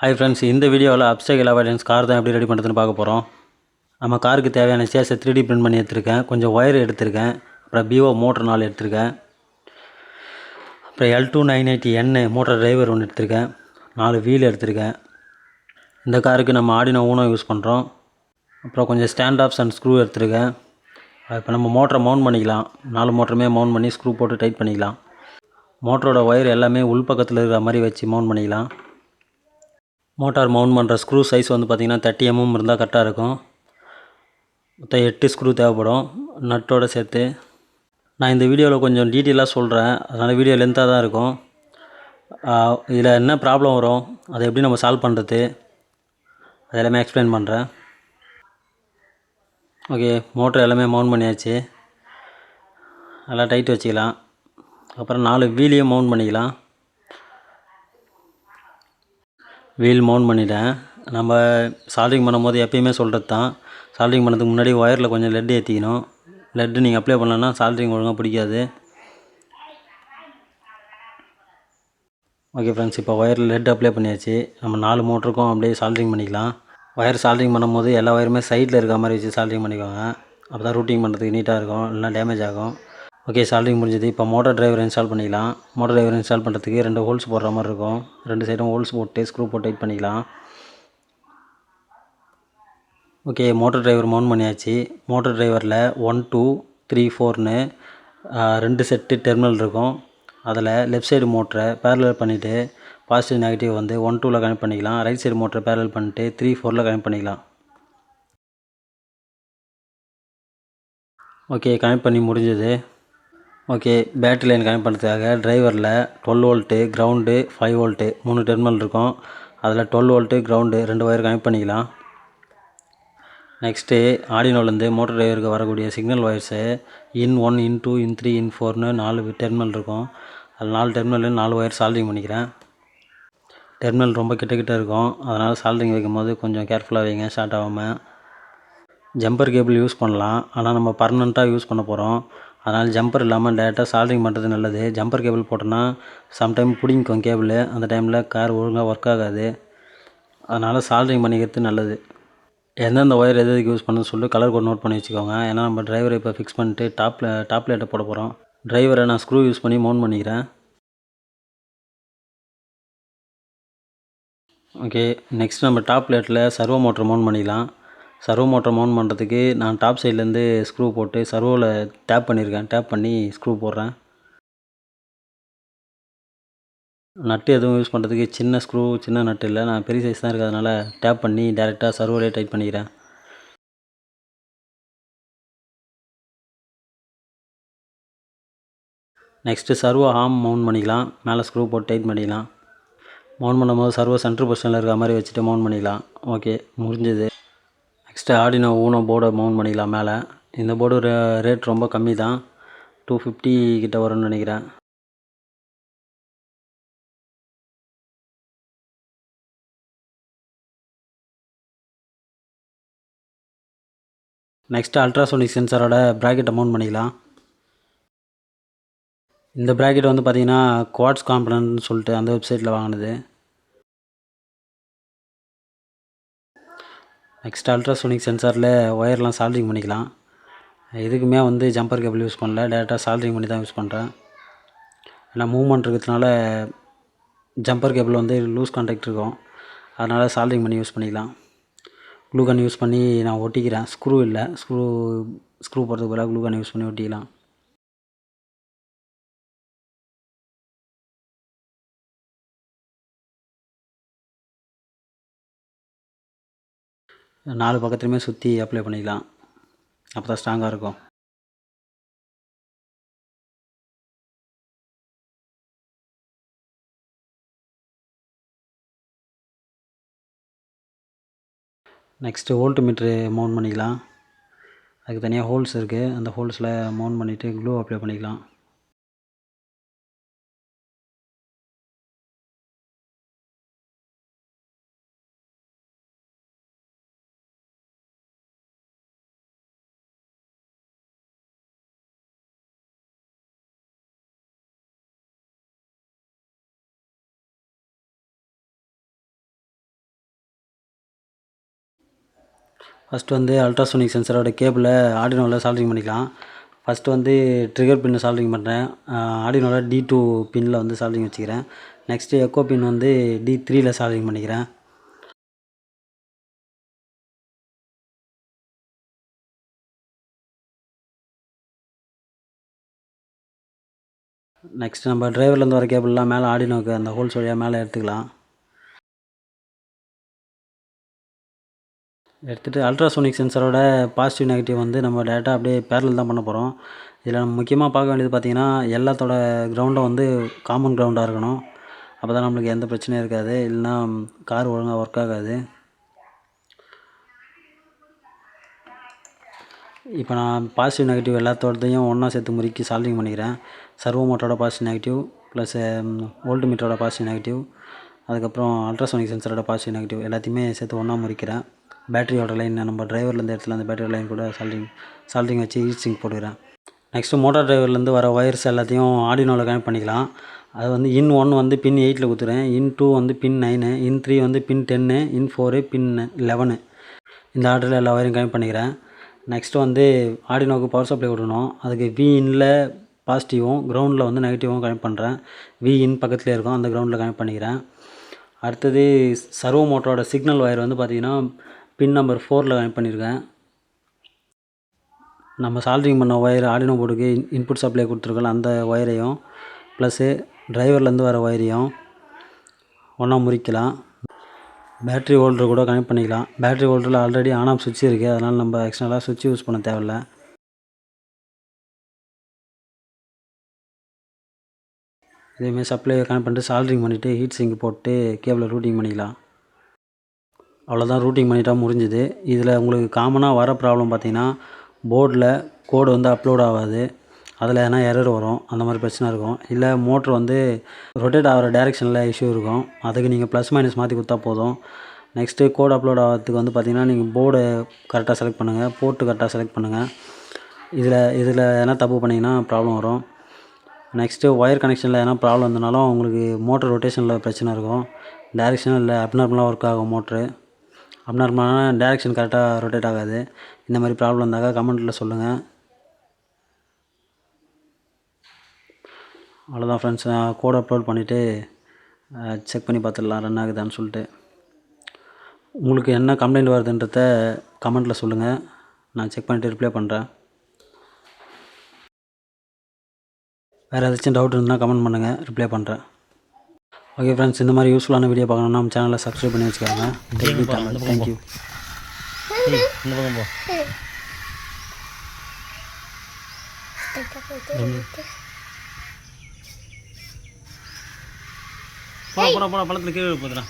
Hi friends, இந்த வீடியோவில் upcycle avoidance car தான் எப்படி ரெடி பண்ணுறதுன்னு பார்க்க போகிறோம். நம்ம காருக்கு தேவையான சேஸை 3D பிரிண்ட் பண்ணி எடுத்திருக்கேன். கொஞ்சம் ஒயர் எடுத்திருக்கேன். அப்புறம் பிஓ மோட்டர் 4 எடுத்திருக்கேன். அப்புறம் L2980N மோட்டர் டிரைவர் ஒன்று எடுத்திருக்கேன். 4 வீல் எடுத்திருக்கேன். இந்த காருக்கு நம்ம ஆர்டினோ ஊனோ யூஸ் பண்ணுறோம். அப்புறம் கொஞ்சம் ஸ்டாண்ட் ஆப்ஸ் அண்ட் ஸ்க்ரூ எடுத்திருக்கேன். இப்போ நம்ம மோட்டரை மவுண்ட் பண்ணிக்கலாம். 4 மோட்டருமே மவுண்ட் பண்ணி ஸ்க்ரூ போட்டு டைட் பண்ணிக்கலாம். மோட்டரோட ஒயர் எல்லாமே உள் பக்கத்தில் இருக்கிற மாதிரி வச்சு மவுண்ட் பண்ணிக்கலாம். மோட்டார் மவுண்ட் பண்ணுற ஸ்க்ரூ சைஸ் வந்து பார்த்திங்கன்னா 30 mm இருந்தால் கரெக்டாக இருக்கும். மொத்தம் 8 ஸ்க்ரூ தேவைப்படும் நட்டோடு சேர்த்து. நான் இந்த வீடியோவில் கொஞ்சம் டீட்டெயிலாக சொல்கிறேன், அதனால் வீடியோ லென்த்தாக தான் இருக்கும். இதில் என்ன ப்ராப்ளம் வரும், அதை எப்படி நம்ம சால்வ் பண்ணுறது, அது எல்லாமே எக்ஸ்பிளைன் பண்ணுறேன். ஓகே, மோட்டர் எல்லாமே மவுண்ட் பண்ணியாச்சு. நல்லா டைட் வச்சுக்கலாம். அப்புறம் 4 வீலையும் மவுண்ட் பண்ணிக்கலாம். வீல் மவுண்ட் பண்ணிட்டேன். நம்ம சால்ட்ரிங் பண்ணும்போது எப்பயுமே சொல்கிறது தான், சால்ட்ரிங் பண்ணுறதுக்கு முன்னாடி ஒயரில் கொஞ்சம் லெட் ஏற்றிக்கணும். லெட்டு நீங்கள் அப்ளை பண்ணலன்னா சால்ட்ரிங் ஒழுங்காக பிடிக்காது. ஓகே ஃப்ரெண்ட்ஸ், இப்போ ஒயரில் லெட் அப்ளை பண்ணியாச்சு. நம்ம 4 மோட்டருக்கும் அப்படியே சால்ட்ரிங் பண்ணிக்கலாம். ஒயர் சால்ட்ரிங் பண்ணும்போது எல்லா ஒயருமே சைடில் இருக்க மாதிரி வச்சு சால்ட்ரிங் பண்ணிக்கோங்க. அப்போ தான் ரூட்டிங் பண்ணுறதுக்கு நீட்டாக இருக்கும், இல்லைனா டேமேஜ் ஆகும். ஓகே, சால்ட்ரிங் முடிஞ்சது. இப்போ மோட்டர் டிரைவர் இன்ஸ்டால் பண்ணிக்கலாம். மோட்டர் டிரைவர் இன்ஸ்டால் பண்ணுறதுக்கு 2 ஹோல்ஸ் போடுற மாதிரி இருக்கும். 2 சைடும் ஹோல்ஸ் போட்டு ஸ்க்ரூ போட்டு டைட் பண்ணிக்கலாம். ஓகே, மோட்டர் டிரைவர் மவுண்ட் பண்ணியாச்சு. மோட்டர் டிரைவரில் 1 2 3 4ன்னு 2 செட்டு டெர்மினல் இருக்கும். அதில் லெஃப்ட் சைடு மோட்டரை பேரலல் பண்ணிவிட்டு பாசிட்டிவ் நெகட்டிவ் வந்து 1 2ல் கனெக்ட் பண்ணிக்கலாம். ரைட் சைடு மோட்டரை பேரலல் பண்ணிட்டு 3 4ல் கனெக்ட் பண்ணிக்கலாம். ஓகே, கனெக்ட் பண்ணி முடிஞ்சது. ஓகே, பேட்டரி லைன் கனெக்ட் பண்ணுறதுக்காக டிரைவரில் 12 வோல்ட்டு கிரவுண்டு 5 வோல்ட்டு 3 டெர்மினல் இருக்கும். அதில் 12 வோல்ட்டு கிரவுண்டு 2 ஒயர் கனெக்ட் பண்ணிக்கலாம். நெக்ஸ்ட்டு ஆர்டினோலேருந்து மோட்டர் டிரைவருக்கு வரக்கூடிய சிக்னல் ஒயர்ஸு இன் 1 இன் 2 இன் 3 இன் 4ன்னு 4 டெர்மினல் இருக்கும். அதில் 4 டெர்மினல் 4 ஒயர் சால்ட்ரிங் பண்ணிக்கிறேன். டெர்மினல் ரொம்ப கிட்ட இருக்கும், அதனால் சால்ட்ரிங் வைக்கும் போது கொஞ்சம் கேர்ஃபுல்லாக வைங்க, ஷார்ட் ஆகாமல். ஜம்பர் கேபிள் யூஸ் பண்ணலாம், ஆனால் நம்ம பர்மனெண்ட்டாக யூஸ் பண்ண போகிறோம். அதனால் ஜம்பர் இல்லாமல் டேரெக்டாக சால்ட்ரிங் பண்ணுறது நல்லது. ஜம்பர் கேபிள் போட்டோன்னா சம்டைம் பிடிங்கிக்கும் கேபிள், அந்த டைமில் கார் ஒழுங்காக ஒர்க் ஆகாது. அதனால் சால்ட்ரிங் பண்ணிக்கிறது நல்லது. எந்தெந்த ஒயர் எதுக்கு யூஸ் பண்ணணும்னு சொல்லிட்டு கலர் கோட் நோட் பண்ணி வச்சுக்கோங்க. ஏன்னா நம்ம டிரைவரை இப்போ ஃபிக்ஸ் பண்ணிட்டு டாப் லைட்டை போட போகிறோம். டிரைவரை நான் ஸ்க்ரூ யூஸ் பண்ணி மவுண்ட் பண்ணிக்கிறேன். ஓகே, நெக்ஸ்ட் நம்ம டாப் லைட்டில் சர்வோ மோட்டர் மவுண்ட் பண்ணிக்கலாம். சர்வோ மோட்டர் மவுண்ட் பண்ணுறதுக்கு நான் டாப் சைட்லேருந்து ஸ்க்ரூ போட்டு சர்வோவில் டேப் பண்ணியிருக்கேன். டேப் பண்ணி ஸ்க்ரூ போடுறேன். நட்டு எதுவும் யூஸ் பண்ணுறதுக்கு சின்ன நட்டு இல்லை, நான் பெரிய சைஸ் தான் இருக்கிறதுனால டேப் பண்ணி டேரெக்டாக சர்வோலே டைட் பண்ணிக்கிறேன். நெக்ஸ்ட்டு சர்வோ ஆர்ம் மவுண்ட் பண்ணிக்கலாம். மேலே ஸ்க்ரூ போட்டு டைட் பண்ணிக்கலாம். மவுண்ட் பண்ணும்போது சர்வோ சென்ட்ரு பொசிஷனில் இருக்கிற மாதிரி வச்சுட்டு மவுண்ட் பண்ணிக்கலாம். ஓகே, முடிஞ்சது. நெக்ஸ்ட்டு ஆர்டினோ ஊனோ போர்டை மவுண்ட் பண்ணிக்கலாம் மேலே. இந்த போர்டு ரேட் ரொம்ப கம்மி தான், 250 கிட்ட வரும்னு நினைக்கிறேன். நெக்ஸ்ட்டு அல்ட்ராசோனிக் சென்சாரோட ப்ராக்கெட்டை மவுண்ட் பண்ணிக்கலாம். இந்த ப்ராக்கெட் வந்து பார்த்திங்கன்னா குவாட்ஸ் காம்பனன்ட்னு சொல்லிட்டு அந்த வெப்சைட்டில் வாங்கினது. நெக்ஸ்ட் அல்ட்ராசோனிக் சென்சாரில் ஒயர்லாம் சால்ட்ரிங் பண்ணிக்கலாம். இதுக்குமே வந்து ஜம்பர் கேபிள் யூஸ் பண்ணல, டேரெக்டாக சால்ட்ரிங் பண்ணி தான் யூஸ் பண்ணுறேன். ஏன்னா மூவ்மெண்ட் இருக்கிறதுனால ஜம்பர் கேபிள் வந்து லூஸ் கான்டாக்ட் இருக்கும், அதனால் சால்ட்ரிங் பண்ணி யூஸ் பண்ணிக்கலாம். க்ளூகன் யூஸ் பண்ணி நான் ஒட்டிக்கிறேன். ஸ்க்ரூ இல்லை, ஸ்க்ரூ போடுறதுக்கு பதிலாக க்ளூகன் யூஸ் பண்ணி ஒட்டிக்கலாம். நாலு பக்கத்துலையுமே சுற்றி அப்ளை பண்ணிக்கலாம், அப்போ தான் ஸ்ட்ராங்காக இருக்கும். நெக்ஸ்ட்டு வோல்ட் மீட்ரு மவுண்ட் பண்ணிக்கலாம். அதுக்கு தனியாக ஹோல்ஸ் இருக்குது, அந்த ஹோல்ஸில் மவுண்ட் பண்ணிவிட்டு க்ளூ அப்ளை பண்ணிக்கலாம். ஃபஸ்ட்டு வந்து அல்ட்ராசோனிக் சென்சரோட கேபிளை ஆர்டினோவில் சால்ட்ரிங் பண்ணிக்கலாம். ஃபஸ்ட்டு வந்து ட்ரிகர் பின்னு சால்ட்ரிங் பண்ணுறேன். ஆர்டினோவில் D2 பின்னில் வந்து சால்ட்ரிங் வச்சுக்கிறேன். நெக்ஸ்ட்டு எக்கோ பின் வந்து D3யில் சால்ட்ரிங் பண்ணிக்கிறேன். நெக்ஸ்ட் நம்ம டிரைவர்லேருந்து வர கேபிள்லாம் மேலே ஆர்டினோக்கு அந்த ஹோல்ஸ் வழியாக மேலே எடுத்துக்கலாம். எடுத்துகிட்டு அல்ட்ராசோனிக் சென்சரோட பாசிட்டிவ் நெகட்டிவ் வந்து நம்ம டேரெக்டாக அப்படியே பேரலல் தான் பண்ண போகிறோம். இதில் நம்ம முக்கியமாக பார்க்க வேண்டியது பார்த்திங்கன்னா எல்லாத்தோட கிரவுண்டும் வந்து காமன் கிரவுண்டாக இருக்கணும். அப்போ தான் நம்மளுக்கு எந்த பிரச்சனையும் இருக்காது. இல்லைனா கார் ஒழுங்காக ஒர்க் ஆகாது. இப்போ நான் பாசிட்டிவ் நெகட்டிவ் எல்லாத்தோடதையும் ஒன்றா சேர்த்து முறுக்கி சால்ட்ரிங் பண்ணிக்கிறேன். சர்வோ மோட்டரோட பாசிட்டிவ் நெகட்டிவ் ப்ளஸ் வோல்ட் மீட்டரோட பாசிட்டிவ் நெகட்டிவ், அதுக்கப்புறம் அல்ட்ராசோனிக் சென்சரோட பாசிட்டிவ் நெகட்டிவ் எல்லாத்தையுமே சேர்த்து ஒன்றா முறிக்கிறேன். பேட்டரியோட லைன் நம்ம டிரைவர்லேருந்து இடத்துல அந்த பேட்டரி லைன் கூட சால்ட்ரிங் வச்சு ஹீட் சிங்க் போட்டுக்கிறேன். நெக்ஸ்ட்டு மோட்டார் டிரைவர்லேருந்து வர ஒயர்ஸ் எல்லாத்தையும் ஆர்டினோவில் கனெக்ட் பண்ணிக்கலாம். அது வந்து இன் 1 வந்து பின் 8ல் குத்துறேன், இன் 2 வந்து பின் 9, இன் 3 வந்து பின் 10, இன் 4 பின் 11. இந்த ஆர்டரில் எல்லா ஒயரையும் கனெக்ட் பண்ணிக்கிறேன். நெக்ஸ்ட்டு வந்து ஆர்டினோவுக்கு பவர் சப்ளை விடணும். அதுக்கு Vஇன்ல பாசிட்டிவும் கிரவுண்டில் வந்து நெகட்டிவும் கனெக்ட் பண்ணுறேன். Vஇன் பக்கத்துலேயே இருக்கும், அந்த கிரவுண்டில் கனெக்ட் பண்ணிக்கிறேன். அடுத்தது சர்வோ மோட்டரோட சிக்னல் ஒயர் வந்து பார்த்திங்கன்னா பின் நம்பர் 4ல் கனெக்ட் பண்ணியிருக்கேன். நம்ம சால்ட்ரிங் பண்ண ஒயர் ஆர்டினோ போர்டுக்கு இன்புட் சப்ளை கொடுத்துருக்கோம், அந்த ஒயரையும் ப்ளஸ்ஸு டிரைவர்லேருந்து வர ஒயரையும் ஒன்றா முறிக்கலாம். பேட்ரி ஹோல்டர் கூட கனெக்ட் பண்ணிக்கலாம். பேட்ரி ஹோல்டரில் ஆல்ரெடி ஆன் ஆஃப் சுவிட்ச் இருக்குது, அதனால் நம்ம எக்ஸ்ட்ரலாக சுவிட்ச் யூஸ் பண்ண தேவையில்ல. இதேமாதிரி சப்ளையை கனெக்ட் பண்ணிட்டு சால்ட்ரிங் பண்ணிவிட்டு ஹீட் சிங்க் போட்டு கேபிளை ரூட்டிங் பண்ணிக்கலாம். அவ்வளோதான், ரூட்டிங் பண்ணிட்டா முடிஞ்சுது. இதில் உங்களுக்கு காமனாக வர ப்ராப்ளம் பார்த்திங்கன்னா போர்டில் கோடு வந்து அப்லோட் ஆகாது, அதில் எதனா எரர் வரும், அந்த மாதிரி பிரச்சனை இருக்கும். இல்லை மோட்ரு வந்து ரொட்டேட் ஆகிற டைரெக்ஷனில் இஷ்யூ இருக்கும், அதுக்கு நீங்கள் ப்ளஸ் மைனஸ் மாற்றி கொடுத்தா போதும். நெக்ஸ்ட்டு கோட் அப்லோட் ஆகிறதுக்கு வந்து பார்த்திங்கன்னா நீங்கள் போர்டை கரெக்டாக செலக்ட் பண்ணுங்கள், போர்ட்டு கரெக்டாக செலக்ட் பண்ணுங்கள். இதில் எதனா தப்பு பண்ணிங்கன்னா ப்ராப்ளம் வரும். நெக்ஸ்ட்டு ஒயர் கனெக்ஷனில் எதனா ப்ராப்ளம் இருந்தனாலும் உங்களுக்கு மோட்டர் ரொட்டேஷனில் பிரச்சனை இருக்கும். டைரெக்ஷனாக இல்லை அப்நார்மலாக ஒர்க் ஆகும் மோட்ரு. அப்நார்மலான டைரெக்ஷன் கரெக்டாக ரொட்டேட் ஆகாது. இந்த மாதிரி ப்ராப்ளம் இருந்தாக்கா கமெண்ட்டில் சொல்லுங்கள். அவ்வளோதான் ஃப்ரெண்ட்ஸ், கோட் அப்லோட் பண்ணிவிட்டு செக் பண்ணி பார்த்துடலாம் ரன் ஆகுதான்னு சொல்லிட்டு. உங்களுக்கு என்ன கம்ப்ளைண்ட் வருதுன்றத கமெண்ட்டில் சொல்லுங்கள், நான் செக் பண்ணிவிட்டு ரிப்ளை பண்ணுறேன். வேறு ஏதாச்சும் டவுட் இருந்தால் கமெண்ட் பண்ணுங்கள், ரிப்ளை பண்ணுறேன். ஓகே ஃப்ரெண்ட்ஸ், இந்த மாதிரி யூஸ்ஃபுல்லான வீடியோ பார்க்கணுன்னா நம்ம சேனலை சப்ஸ்கிரைப் பண்ணி வச்சுக்கோங்க. தேங்க்யூ. போடா பழத்தில் கீழே போதுடா.